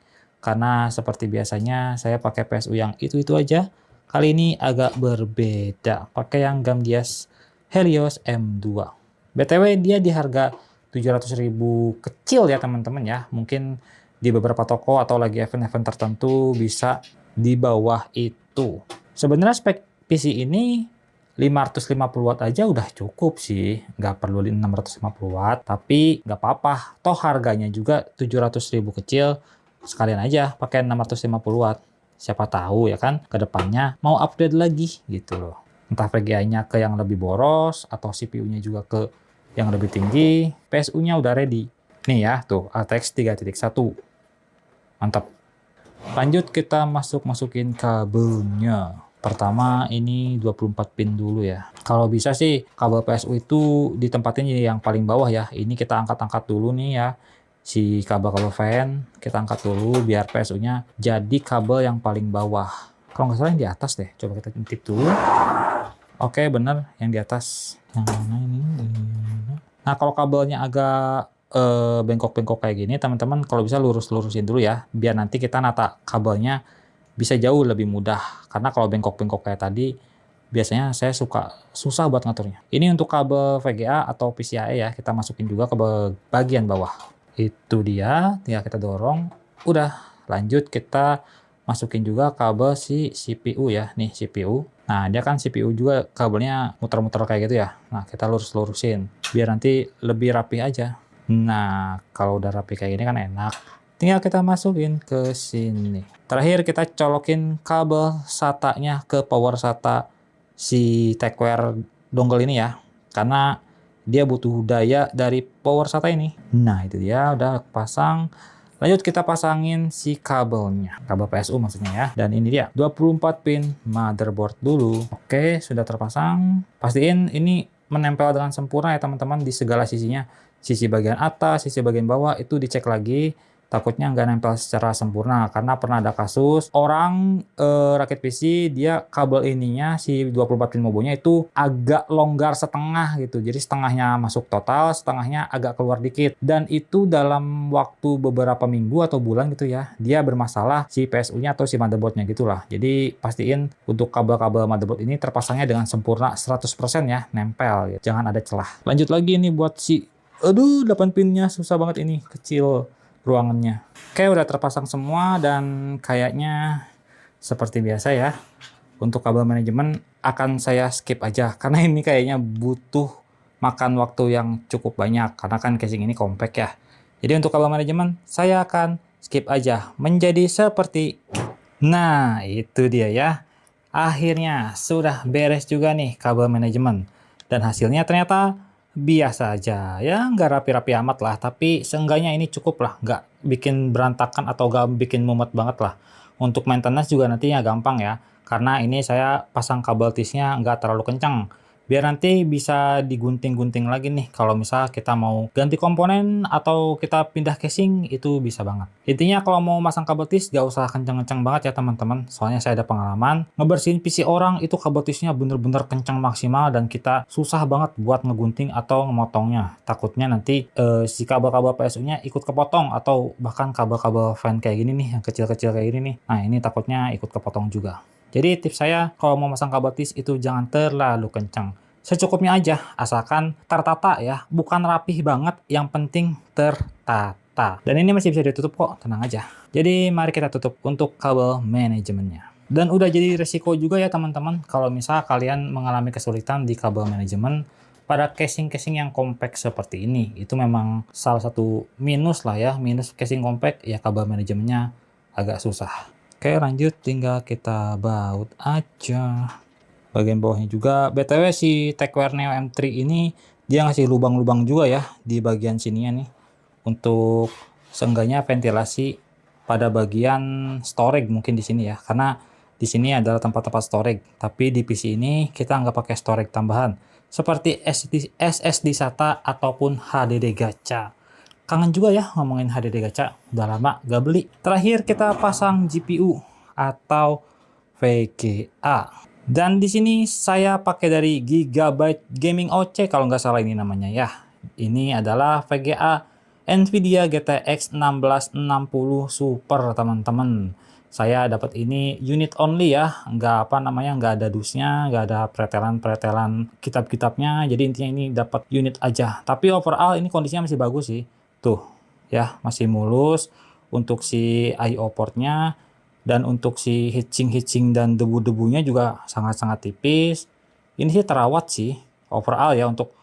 Karena seperti biasanya saya pakai PSU yang itu-itu aja. Kali ini agak berbeda, pakai yang Gamdias Helios M2. BTW dia di harga 700.000 kecil ya teman-teman ya. Mungkin di beberapa toko atau lagi event-event tertentu bisa di bawah itu. Sebenarnya spek PC ini 550 watt aja udah cukup sih, nggak perlu 650 watt, tapi nggak apa-apa. Toh harganya juga 700.000 kecil, sekalian aja pakai 650 watt. Siapa tahu ya kan, ke depannya mau upgrade lagi gitu loh. Entah VGA-nya ke yang lebih boros, atau CPU-nya juga ke yang lebih tinggi, PSU-nya udah ready. Nih ya, tuh ATX 3.1. Mantap. Lanjut kita masukin kabelnya. Pertama ini 24 pin dulu ya. Kalau bisa sih kabel PSU itu ditempatin yang paling bawah ya. Ini kita angkat-angkat dulu nih ya. Si kabel-kabel fan kita angkat dulu biar PSU-nya jadi kabel yang paling bawah. Kalau nggak salah yang di atas deh. Coba kita intip dulu. Oke, bener yang di atas. Yang mana ini? Nah, kalau kabelnya agak bengkok-bengkok kayak gini, teman-teman kalau bisa lurus-lurusin dulu ya. Biar nanti kita nata kabelnya bisa jauh lebih mudah. Karena kalau bengkok-bengkok kayak tadi, biasanya saya susah buat ngaturnya. Ini untuk kabel VGA atau PCIe ya, kita masukin juga ke bagian bawah. Itu dia, tinggal kita dorong. Udah, lanjut kita masukin juga kabel si CPU ya, nih CPU. Nah, dia kan CPU juga kabelnya muter-muter kayak gitu ya. Nah, kita lurus-lurusin, biar nanti lebih rapi aja. Nah, kalau udah rapi kayak gini kan enak. Tinggal kita masukin ke sini. Terakhir kita colokin kabel SATA-nya ke power SATA si Tecware dongle ini ya. Karena dia butuh daya dari power SATA ini. Nah, itu dia udah pasang. Lanjut kita pasangin si kabelnya. Kabel PSU maksudnya ya. Dan ini dia 24 pin motherboard dulu. Oke, sudah terpasang. Pastiin ini menempel dengan sempurna ya teman-teman di segala sisinya. Sisi bagian atas, sisi bagian bawah itu dicek lagi. Takutnya nggak nempel secara sempurna karena pernah ada kasus orang rakit PC dia kabel ininya si 24 pin mobonya itu agak longgar setengah gitu, jadi setengahnya masuk total, setengahnya agak keluar dikit, dan itu dalam waktu beberapa minggu atau bulan gitu ya dia bermasalah si PSU-nya atau si motherboardnya gitulah. Jadi pastiin untuk kabel-kabel motherboard ini terpasangnya dengan sempurna 100% ya, nempel ya. Jangan ada celah. Lanjut lagi nih buat si 8 pinnya susah banget ini, kecil ruangannya. Oke, udah terpasang semua dan kayaknya seperti biasa ya. Untuk kabel manajemen akan saya skip aja karena ini kayaknya butuh makan waktu yang cukup banyak karena kan casing ini compact ya. Jadi untuk kabel manajemen saya akan skip aja menjadi seperti. Nah, itu dia ya. Akhirnya sudah beres juga nih kabel manajemen. Dan hasilnya ternyata biasa aja ya, nggak rapi-rapi amat lah, tapi seenggaknya ini cukup lah, nggak bikin berantakan atau nggak bikin mumet banget lah. Untuk maintenance juga nantinya gampang ya, karena ini saya pasang kabel tisnya nggak terlalu kencang, biar nanti bisa digunting-gunting lagi nih kalau misal kita mau ganti komponen atau kita pindah casing, itu bisa banget. Intinya kalau mau masang kabel tis gak usah kencang-kencang banget ya teman-teman, soalnya saya ada pengalaman ngebersihin PC orang itu kabel tisnya bener-bener kencang maksimal dan kita susah banget buat ngegunting atau ngemotongnya. Takutnya nanti si kabel-kabel PSU-nya ikut kepotong atau bahkan kabel-kabel fan kayak gini nih yang kecil-kecil kayak gini nih. Nah, ini takutnya ikut kepotong juga. Jadi tips saya kalau mau masang kabel tis itu jangan terlalu kencang. Secukupnya aja, asalkan tertata ya, bukan rapih banget, yang penting tertata. Dan ini masih bisa ditutup kok, tenang aja. Jadi mari kita tutup untuk kabel manajemennya. Dan udah jadi resiko juga ya teman-teman, kalau misal kalian mengalami kesulitan di kabel manajemen pada casing-casing yang compact seperti ini. Itu memang salah satu minus lah ya, minus casing compact ya, kabel manajemennya agak susah. Oke, lanjut, tinggal kita baut aja. Bagian bawahnya juga, BTW si Tecware Neo M3 ini dia ngasih lubang-lubang juga ya di bagian sininya nih, untuk seenggaknya ventilasi pada bagian storage mungkin di sini ya, karena di sini adalah tempat-tempat storage. Tapi di PC ini kita nggak pakai storage tambahan seperti SSD SATA ataupun HDD gacha. Kangen juga ya ngomongin HDD gacha, udah lama gak beli. Terakhir kita pasang GPU atau VGA. Dan di sini saya pakai dari Gigabyte Gaming OC kalau nggak salah ini namanya ya. Ini adalah VGA Nvidia GTX 1660 Super teman-teman. Saya dapat ini unit only ya, nggak ada dusnya, nggak ada pretelan-pretelan kitab-kitabnya. Jadi intinya ini dapat unit aja. Tapi overall ini kondisinya masih bagus sih. Tuh ya, masih mulus untuk si I/O portnya, dan untuk si heatsink dan debu-debunya juga sangat-sangat tipis. Ini sih terawat sih overall ya, untuk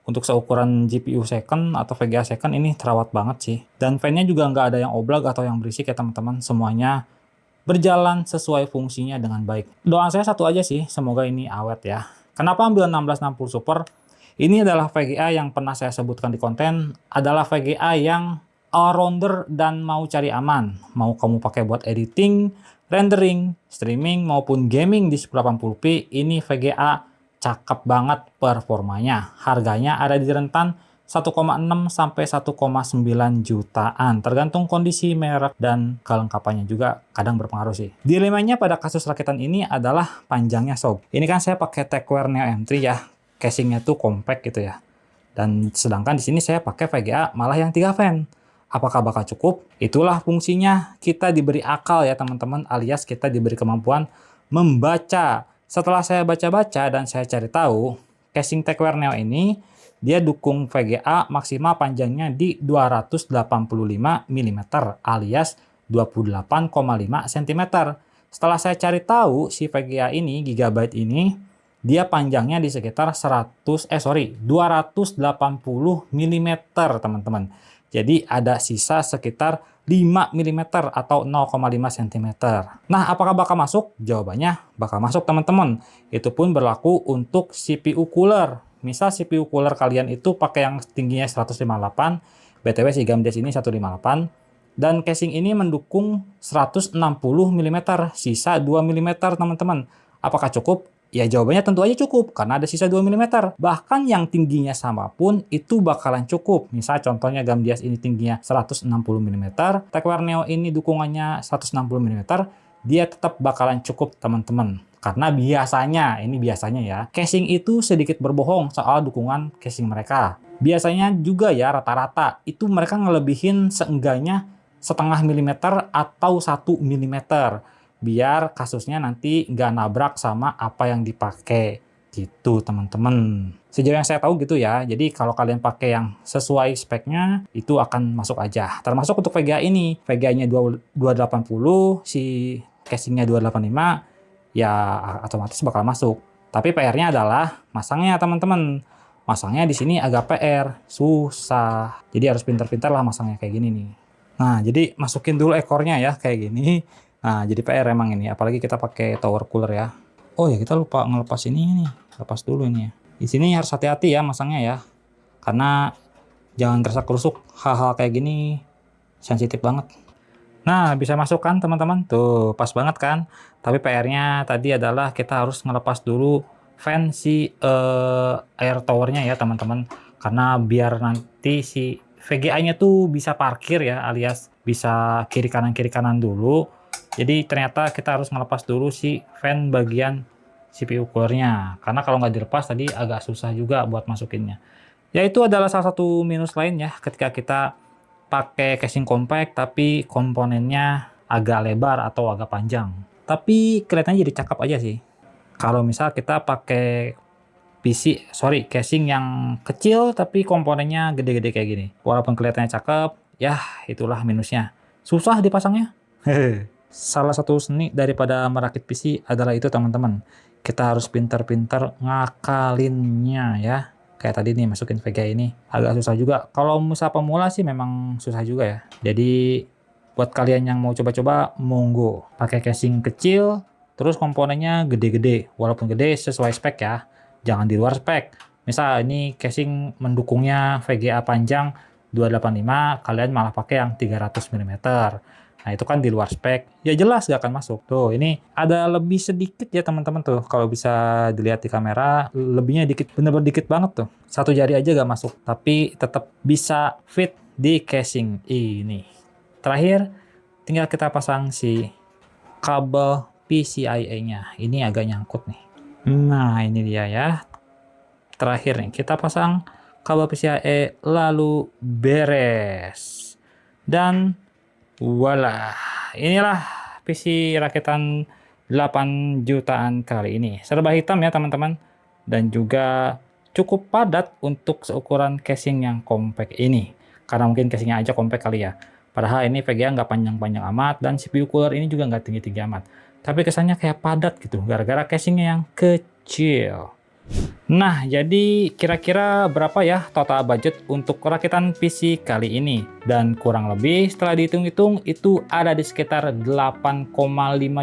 seukuran GPU second atau VGA second ini terawat banget sih. Dan fan-nya juga nggak ada yang oblak atau yang berisik ya teman-teman, semuanya berjalan sesuai fungsinya dengan baik. Doa saya satu aja sih, semoga ini awet ya. Kenapa ambil 1660 Super? Ini adalah VGA yang pernah saya sebutkan di konten, adalah VGA yang all-rounder dan mau cari aman. Mau kamu pakai buat editing, rendering, streaming, maupun gaming di 1080p, ini VGA cakep banget performanya. Harganya ada di rentan 1,6 sampai 1,9 jutaan. Tergantung kondisi merek dan kelengkapannya juga kadang berpengaruh sih. Dilemanya pada kasus rakitan ini adalah panjangnya sob. Ini kan saya pakai Tecware Neo M3 ya. Casingnya tuh compact gitu ya. Dan sedangkan di sini saya pakai VGA malah yang 3 fan. Apakah bakal cukup? Itulah fungsinya kita diberi akal ya teman-teman, alias kita diberi kemampuan membaca. Setelah saya baca-baca dan saya cari tahu, casing Tecware Neo ini dia dukung VGA maksimal panjangnya di 285 mm alias 28,5 cm. Setelah saya cari tahu si VGA ini, Gigabyte ini, dia panjangnya di sekitar 280 mm teman-teman. Jadi ada sisa sekitar 5 mm atau 0,5 cm. Nah, apakah bakal masuk? Jawabannya bakal masuk teman-teman. Itu pun berlaku untuk CPU cooler. Misal CPU cooler kalian itu pakai yang tingginya 158, BTW si Gamdes ini 158, dan casing ini mendukung 160 mm, sisa 2 mm teman-teman. Apakah cukup? Ya jawabannya tentu aja cukup, karena ada sisa 2 mm. Bahkan yang tingginya sama pun itu bakalan cukup. Misal contohnya Gamdias ini tingginya 160 mm, Tecware Neo ini dukungannya 160 mm, dia tetap bakalan cukup teman-teman. Karena biasanya ya, casing itu sedikit berbohong soal dukungan casing mereka. Biasanya juga ya rata-rata itu mereka ngelebihin seenggaknya setengah milimeter atau 1 milimeter. Biar kasusnya nanti nggak nabrak sama apa yang dipakai gitu teman-teman. Sejauh yang saya tahu gitu ya. Jadi kalau kalian pakai yang sesuai speknya itu akan masuk aja. Termasuk untuk VGA ini. VGA-nya 280, si casingnya 285, ya otomatis bakal masuk. Tapi PR-nya adalah masangnya teman-teman. Masangnya di sini agak PR, susah. Jadi harus pintar-pintar lah masangnya kayak gini nih. Nah, jadi masukin dulu ekornya ya kayak gini. Nah, jadi PR emang ini, apalagi kita pakai tower cooler ya. Oh ya, kita lupa ngelepas ini nih. Lepas dulu ini ya. Di sini harus hati-hati ya masangnya ya. Karena jangan kerasa-kerusuk, hal-hal kayak gini sensitif banget. Nah, bisa masuk kan teman-teman? Tuh, pas banget kan? Tapi PR-nya tadi adalah kita harus ngelepas dulu fan si air towernya ya teman-teman, karena biar nanti si VGA-nya tuh bisa parkir ya, alias bisa kiri kanan dulu. Jadi ternyata kita harus ngelepas dulu si fan bagian CPU coolernya, karena kalau nggak dilepas tadi agak susah juga buat masukinnya. Ya itu adalah salah satu minus lain ya ketika kita pakai casing compact tapi komponennya agak lebar atau agak panjang. Tapi kelihatannya jadi cakep aja sih. Kalau misal kita pakai casing yang kecil tapi komponennya gede-gede kayak gini. Walaupun kelihatannya cakep, ya itulah minusnya. Susah dipasangnya. Salah satu seni daripada merakit PC adalah itu teman-teman. Kita harus pintar-pintar ngakalinnya ya. Kayak tadi nih masukin VGA ini agak susah juga. Kalau misal pemula sih memang susah juga ya. Jadi buat kalian yang mau coba-coba monggo pakai casing kecil terus komponennya gede-gede. Walaupun gede sesuai spek ya. Jangan di luar spek. Misal ini casing mendukungnya VGA panjang 285, kalian malah pakai yang 300 mm. Nah, itu kan di luar spek. Ya jelas gak akan masuk. Tuh, ini ada lebih sedikit ya teman-teman tuh. Kalau bisa dilihat di kamera, lebihnya dikit, bener-bener dikit banget tuh. Satu jari aja gak masuk. Tapi tetap bisa fit di casing ini. Terakhir, tinggal kita pasang si kabel PCIe-nya. Ini agak nyangkut nih. Nah, ini dia ya. Terakhir nih, kita pasang kabel PCIe lalu beres. Dan voila, inilah PC rakitan 8 jutaan kali ini. Serba hitam ya teman-teman. Dan juga cukup padat untuk seukuran casing yang compact ini. Karena mungkin casingnya aja compact kali ya. Padahal ini VGA nggak panjang-panjang amat dan CPU cooler ini juga nggak tinggi-tinggi amat. Tapi kesannya kayak padat gitu, gara-gara casingnya yang kecil. Nah, jadi kira-kira berapa ya total budget untuk rakitan PC kali ini? Dan kurang lebih setelah dihitung-hitung itu ada di sekitar 8,5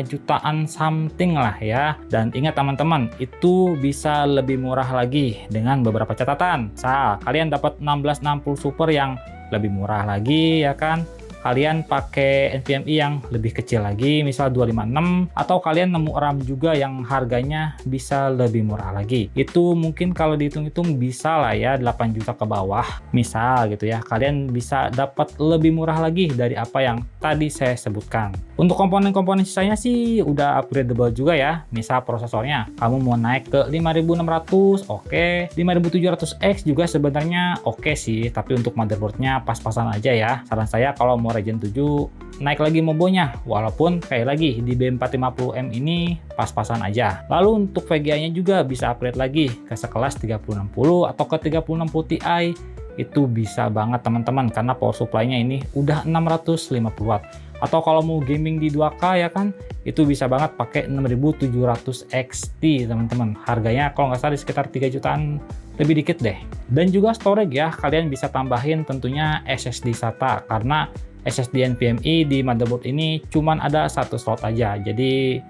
jutaan something lah ya. Dan ingat teman-teman, itu bisa lebih murah lagi dengan beberapa catatan. Misal, kalian dapat 1660 Super yang lebih murah lagi ya kan? Kalian pakai NVMe yang lebih kecil lagi, misal 256, atau kalian nemu RAM juga yang harganya bisa lebih murah lagi. Itu mungkin kalau dihitung-hitung bisa lah ya 8 juta ke bawah, misal gitu ya. Kalian bisa dapat lebih murah lagi dari apa yang tadi saya sebutkan. Untuk komponen-komponen sisanya sih udah upgradable juga ya. Misal prosesornya, kamu mau naik ke 5600, oke. 5700X juga sebenarnya oke sih, tapi untuk motherboardnya pas-pasan aja ya. Saran saya kalau mau Ryzen 7 naik lagi mobonya, walaupun kayak lagi di B450M ini pas-pasan aja. Lalu untuk VGA-nya juga bisa upgrade lagi ke sekelas 3060 atau ke 3060 Ti. Itu bisa banget teman-teman karena power supply-nya ini udah 650 watt. Atau kalau mau gaming di 2K ya kan, itu bisa banget pakai 6700 XT teman-teman. Harganya kalau nggak salah di sekitar 3 jutaan lebih dikit deh. Dan juga storage ya, kalian bisa tambahin tentunya SSD SATA karena SSD NVMe di motherboard ini cuman ada satu slot aja. Jadi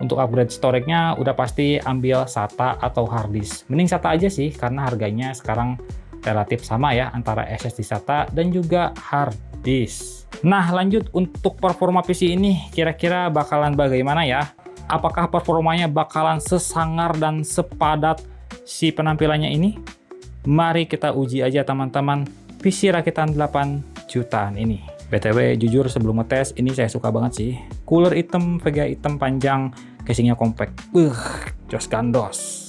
untuk upgrade storage-nya udah pasti ambil SATA atau hard disk. Mending SATA aja sih karena harganya sekarang relatif sama ya antara SSD SATA dan juga hard disk. Nah, lanjut untuk performa PC ini kira-kira bakalan bagaimana ya? Apakah performanya bakalan sesangar dan sepadat si penampilannya ini? Mari kita uji aja teman-teman PC rakitan 8 jutaan ini. BTW jujur sebelum ngetes ini saya suka banget sih. Cooler hitam, VGA hitam panjang, casingnya compact. Jos gandos.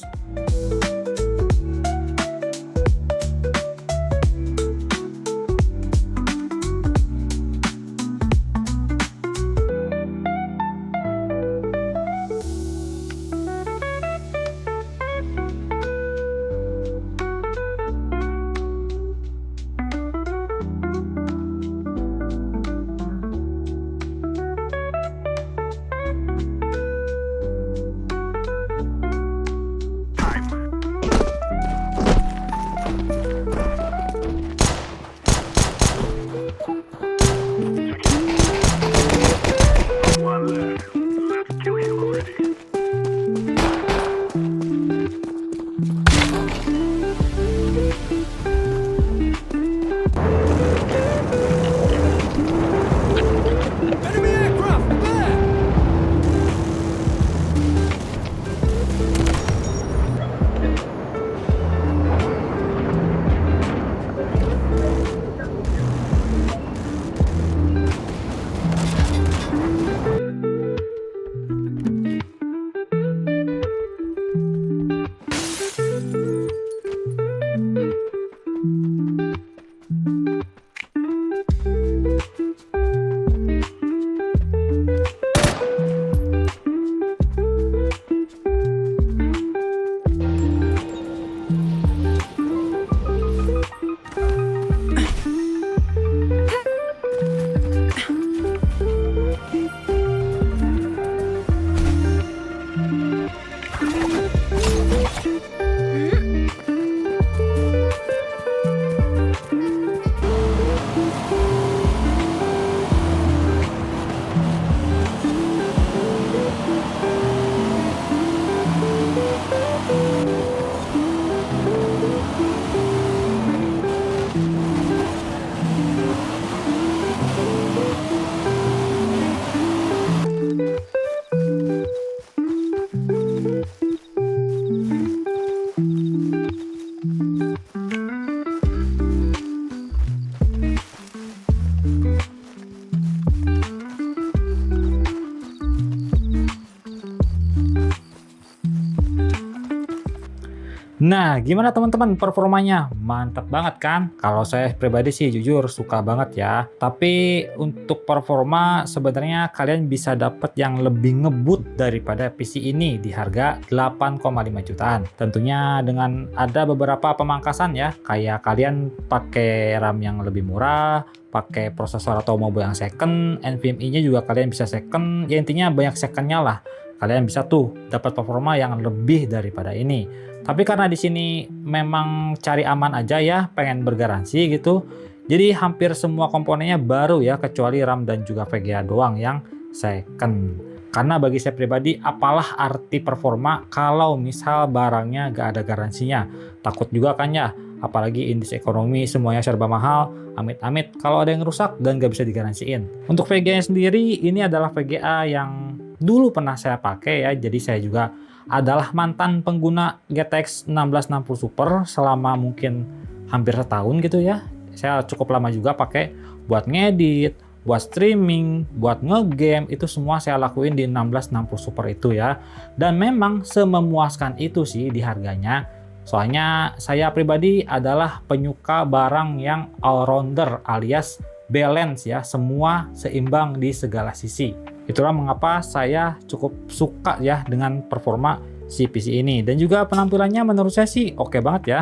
Nah, gimana teman-teman performanya? Mantap banget kan? Kalau saya pribadi sih jujur suka banget ya. Tapi untuk performa sebenarnya kalian bisa dapat yang lebih ngebut daripada PC ini di harga 8,5 jutaan. Tentunya dengan ada beberapa pemangkasan ya, kayak kalian pakai RAM yang lebih murah, pakai prosesor atau mobile yang second, NVMe-nya juga kalian bisa second. Ya intinya banyak secondnya lah. Kalian bisa tuh dapat performa yang lebih daripada ini. Tapi karena di sini memang cari aman aja ya, pengen bergaransi gitu. Jadi hampir semua komponennya baru ya, kecuali RAM dan juga VGA doang yang second. Karena bagi saya pribadi, apalah arti performa kalau misal barangnya gak ada garansinya. Takut juga kan ya, apalagi indeks ekonomi semuanya serba mahal, amit-amit kalau ada yang rusak dan gak bisa digaransiin. Untuk VGA sendiri, ini adalah VGA yang dulu pernah saya pakai ya, jadi saya juga adalah mantan pengguna GTX 1660 Super selama mungkin hampir setahun gitu ya. Saya cukup lama juga pakai buat ngedit, buat streaming, buat ngegame, itu semua saya lakuin di 1660 Super itu ya. Dan memang sememuaskan itu sih di harganya. Soalnya saya pribadi adalah penyuka barang yang all-rounder alias balance ya, semua seimbang di segala sisi. Itulah mengapa saya cukup suka ya dengan performa si PC ini. Dan juga penampilannya menurut saya sih oke banget ya.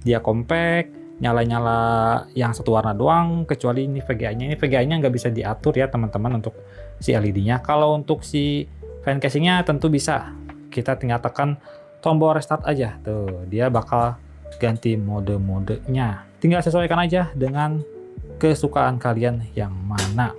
Dia compact, nyala-nyala yang satu warna doang, kecuali ini VGA-nya. Ini VGA-nya nggak bisa diatur ya teman-teman untuk si LED-nya. Kalau untuk si fan casing-nya tentu bisa. Kita tinggal tekan tombol restart aja. Tuh, dia bakal ganti mode-modenya. Tinggal sesuaikan aja dengan kesukaan kalian yang mana.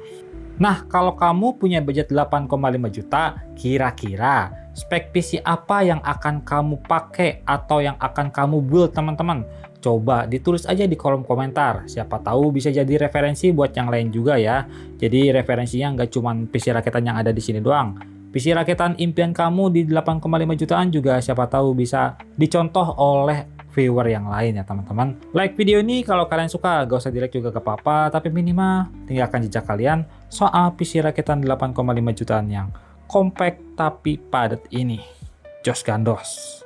Nah, kalau kamu punya budget 8,5 juta, kira-kira spek PC apa yang akan kamu pakai atau yang akan kamu build teman-teman? Coba ditulis aja di kolom komentar. Siapa tahu bisa jadi referensi buat yang lain juga ya. Jadi referensinya nggak cuma PC rakitan yang ada di sini doang. PC rakitan impian kamu di 8,5 jutaan juga siapa tahu bisa dicontoh oleh viewer yang lain ya teman-teman. Like video ini kalau kalian suka, gak usah di like juga gak apa-apa, tapi minimal tinggalkan jejak kalian soal PC rakitan 8,5 jutaan yang compact tapi padat ini. Jos Gandos.